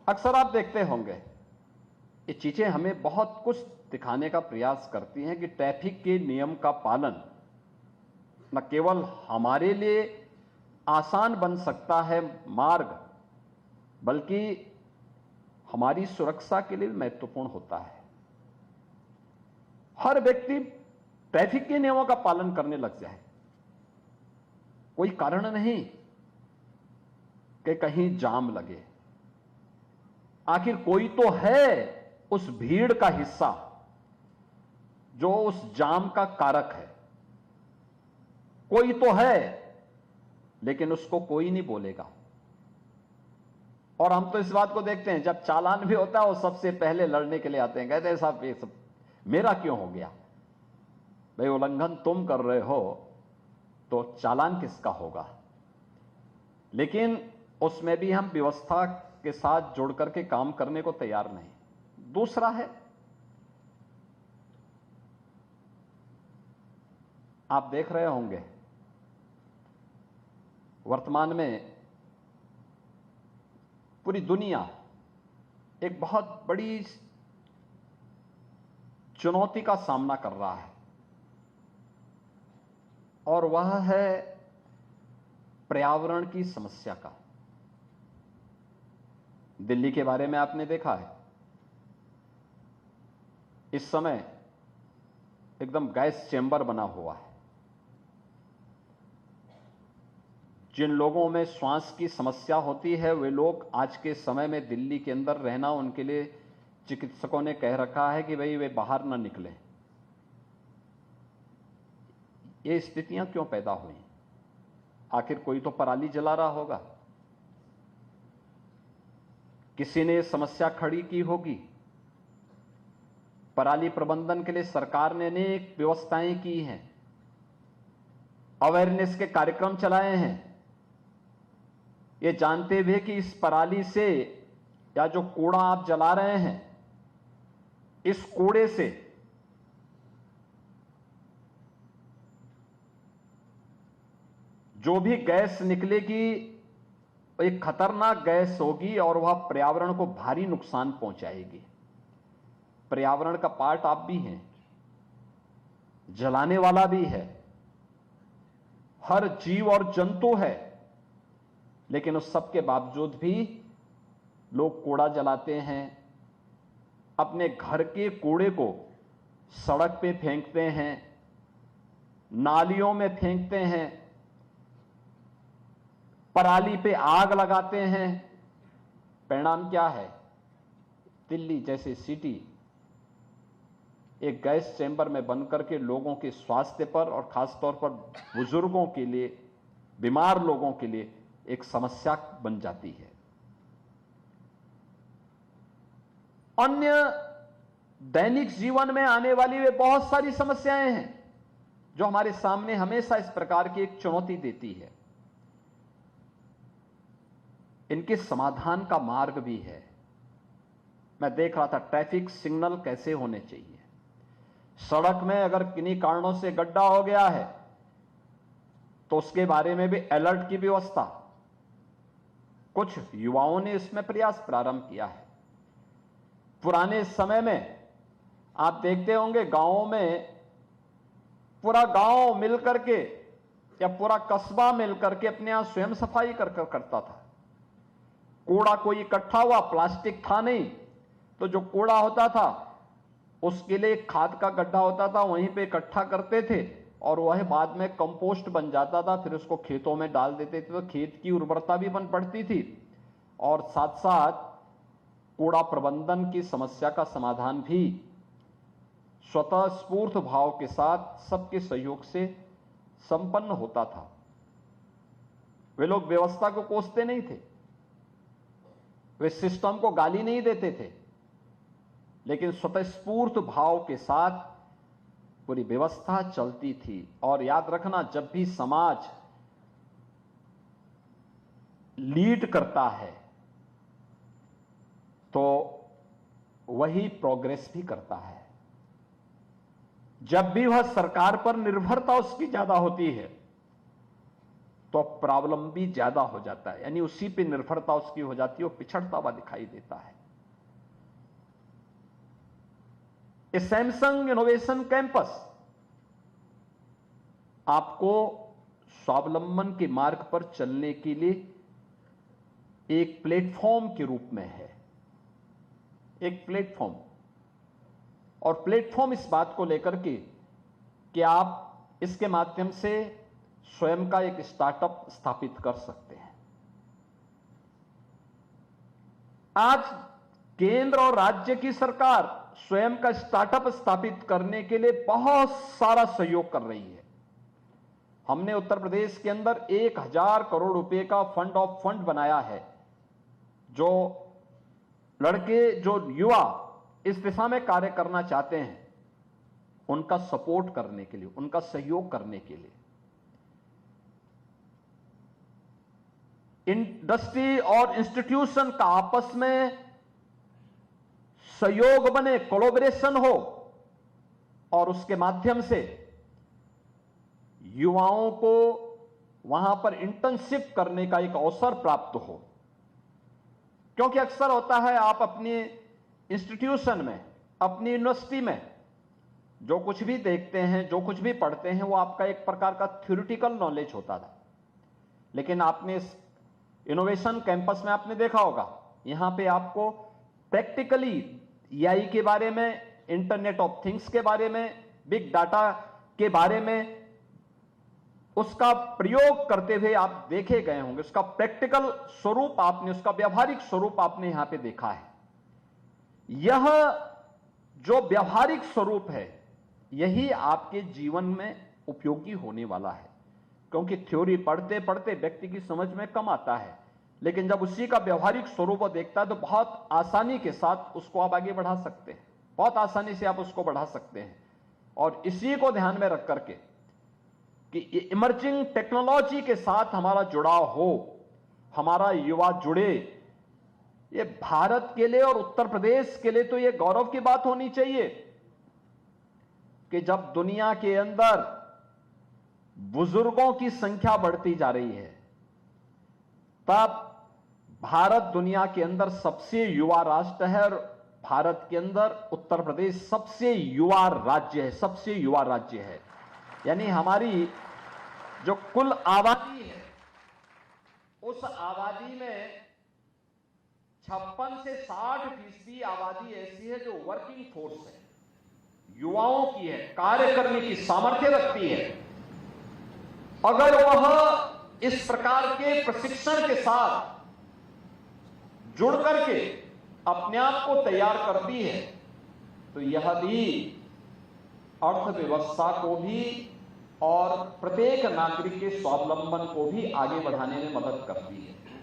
अक्सर आप देखते होंगे ये चीजें हमें बहुत कुछ दिखाने का प्रयास करती हैं कि ट्रैफिक के नियम का पालन न केवल हमारे लिए आसान बन सकता है मार्ग, बल्कि हमारी सुरक्षा के लिए महत्वपूर्ण होता है। हर व्यक्ति ट्रैफिक के नियमों का पालन करने लग जाए, कोई कारण नहीं कि कहीं जाम लगे। आखिर कोई तो है उस भीड़ का हिस्सा जो उस जाम का कारक है, कोई तो है, लेकिन उसको कोई नहीं बोलेगा। और हम तो इस बात को देखते हैं, जब चालान भी होता है वो सबसे पहले लड़ने के लिए आते हैं, कहते हैं साहब ये सब मेरा क्यों हो गया। भाई उल्लंघन तुम कर रहे हो तो चालान किसका होगा। लेकिन उसमें भी हम व्यवस्था के साथ जुड़ करके काम करने को तैयार नहीं। दूसरा है, आप देख रहे होंगे वर्तमान में पूरी दुनिया एक बहुत बड़ी चुनौती का सामना कर रहा है, और वह है पर्यावरण की समस्या का। दिल्ली के बारे में आपने देखा है, इस समय एकदम गैस चेंबर बना हुआ है। जिन लोगों में श्वास की समस्या होती है वे लोग आज के समय में दिल्ली के अंदर रहना, उनके लिए चिकित्सकों ने कह रखा है कि भाई वे बाहर ना निकलें। ये स्थितियां क्यों पैदा हुई? आखिर कोई तो पराली जला रहा होगा, किसी ने समस्या खड़ी की होगी। पराली प्रबंधन के लिए सरकार ने अनेक व्यवस्थाएं की हैं, अवेयरनेस के कार्यक्रम चलाए हैं, ये जानते हुए कि इस पराली से या जो कूड़ा आप जला रहे हैं, इस कूड़े से जो भी गैस निकलेगी एक खतरनाक गैस होगी और वह पर्यावरण को भारी नुकसान पहुंचाएगी। पर्यावरण का पार्ट आप भी हैं, जलाने वाला भी है, हर जीव और जंतु है, लेकिन उस सब के बावजूद भी लोग कूड़ा जलाते हैं, अपने घर के कूड़े को सड़क पे फेंकते हैं, नालियों में फेंकते हैं, पराली पे आग लगाते हैं। परिणाम क्या है? दिल्ली जैसी सिटी एक गैस चैम्बर में बंद करके लोगों के स्वास्थ्य पर और खासतौर पर बुजुर्गों के लिए, बीमार लोगों के लिए एक समस्या बन जाती है। अन्य दैनिक जीवन में आने वाली वे बहुत सारी समस्याएं हैं जो हमारे सामने हमेशा इस प्रकार की एक चुनौती देती है। इनके समाधान का मार्ग भी है। मैं देख रहा था ट्रैफिक सिग्नल कैसे होने चाहिए। सड़क में अगर किन्हीं कारणों से गड्ढा हो गया है तो उसके बारे में भी अलर्ट की व्यवस्था। कुछ युवाओं ने इसमें प्रयास प्रारंभ किया है। पुराने समय में आप देखते होंगे गांवों में पूरा गांव मिलकर के या पूरा कस्बा मिलकर के अपने यहां स्वयं सफाई करता था। कूड़ा कोई इकट्ठा हुआ, प्लास्टिक था नहीं, तो जो कूड़ा होता था उसके लिए खाद का गड्ढा होता था, वहीं पे इकट्ठा करते थे और वह बाद में कंपोस्ट बन जाता था। फिर उसको खेतों में डाल देते थे तो खेत की उर्वरता भी बन पड़ती थी और साथ साथ कूड़ा प्रबंधन की समस्या का समाधान भी स्वतः स्फूर्त भाव के साथ सबके सहयोग से संपन्न होता था। वे लोग व्यवस्था को कोसते नहीं थे, वे सिस्टम को गाली नहीं देते थे, लेकिन स्वतःस्फूर्त भाव के साथ पूरी व्यवस्था चलती थी। और याद रखना, जब भी समाज लीड करता है तो वही प्रोग्रेस भी करता है। जब भी वह सरकार पर निर्भरता उसकी ज्यादा होती है तो प्रॉब्लम भी ज्यादा हो जाता है, यानी उसी पे निर्भरता उसकी हो जाती है, वो पिछड़ता हुआ दिखाई देता है। ये सैमसंग इनोवेशन कैंपस आपको स्वावलंबन के मार्ग पर चलने के लिए एक प्लेटफॉर्म के रूप में है, एक प्लेटफॉर्म। और प्लेटफॉर्म इस बात को लेकर के कि आप इसके माध्यम से स्वयं का एक स्टार्टअप स्थापित कर सकते हैं। आज केंद्र और राज्य की सरकार स्वयं का स्टार्टअप स्थापित करने के लिए बहुत सारा सहयोग कर रही है। हमने उत्तर प्रदेश के अंदर 1000 करोड़ रुपए का फंड ऑफ फंड बनाया है, जो लड़के, जो युवा इस दिशा में कार्य करना चाहते हैं, उनका सपोर्ट करने के लिए, उनका सहयोग करने के लिए। इंडस्ट्री और इंस्टीट्यूशन का आपस में सहयोग बने, कोलैबोरेशन हो, और उसके माध्यम से युवाओं को वहां पर इंटर्नशिप करने का एक अवसर प्राप्त हो। क्योंकि अक्सर होता है, आप अपनी इंस्टीट्यूशन में, अपनी यूनिवर्सिटी में जो कुछ भी देखते हैं, जो कुछ भी पढ़ते हैं, वो आपका एक प्रकार का थ्योरेटिकल नॉलेज होता था। लेकिन आपने इस इनोवेशन कैंपस में आपने देखा होगा, यहां पे आपको प्रैक्टिकली एआई के बारे में, इंटरनेट ऑफ थिंग्स के बारे में, बिग डाटा के बारे में, उसका प्रयोग करते हुए आप देखे गए होंगे, उसका प्रैक्टिकल स्वरूप आपने, उसका व्यावहारिक स्वरूप आपने यहां पे देखा है। यह जो व्यावहारिक स्वरूप है, यही आपके जीवन में उपयोगी होने वाला है। क्योंकि थ्योरी पढ़ते पढ़ते व्यक्ति की समझ में कम आता है, लेकिन जब उसी का व्यावहारिक स्वरूप देखता है तो बहुत आसानी के साथ उसको आप आगे बढ़ा सकते हैं, बहुत आसानी से आप उसको बढ़ा सकते हैं। और इसी को ध्यान में रख करके कि इमर्जिंग टेक्नोलॉजी के साथ हमारा जुड़ाव हो, हमारा युवा जुड़े, ये भारत के लिए और उत्तर प्रदेश के लिए तो ये गौरव की बात होनी चाहिए कि जब दुनिया के अंदर बुजुर्गों की संख्या बढ़ती जा रही है, तब भारत दुनिया के अंदर सबसे युवा राष्ट्र है, और भारत के अंदर उत्तर प्रदेश सबसे युवा राज्य है, सबसे युवा राज्य है। यानी हमारी जो कुल आबादी है, उस आबादी में 56 से 60% आबादी ऐसी है जो वर्किंग फोर्स है, युवाओं की है, कार्य करने की सामर्थ्य रखती है। अगर वह इस प्रकार के प्रशिक्षण के साथ जुड़ करके अपने आप को तैयार करती है, तो यह भी अर्थव्यवस्था को भी और प्रत्येक नागरिक के स्वावलंबन को भी आगे बढ़ाने में मदद करती है।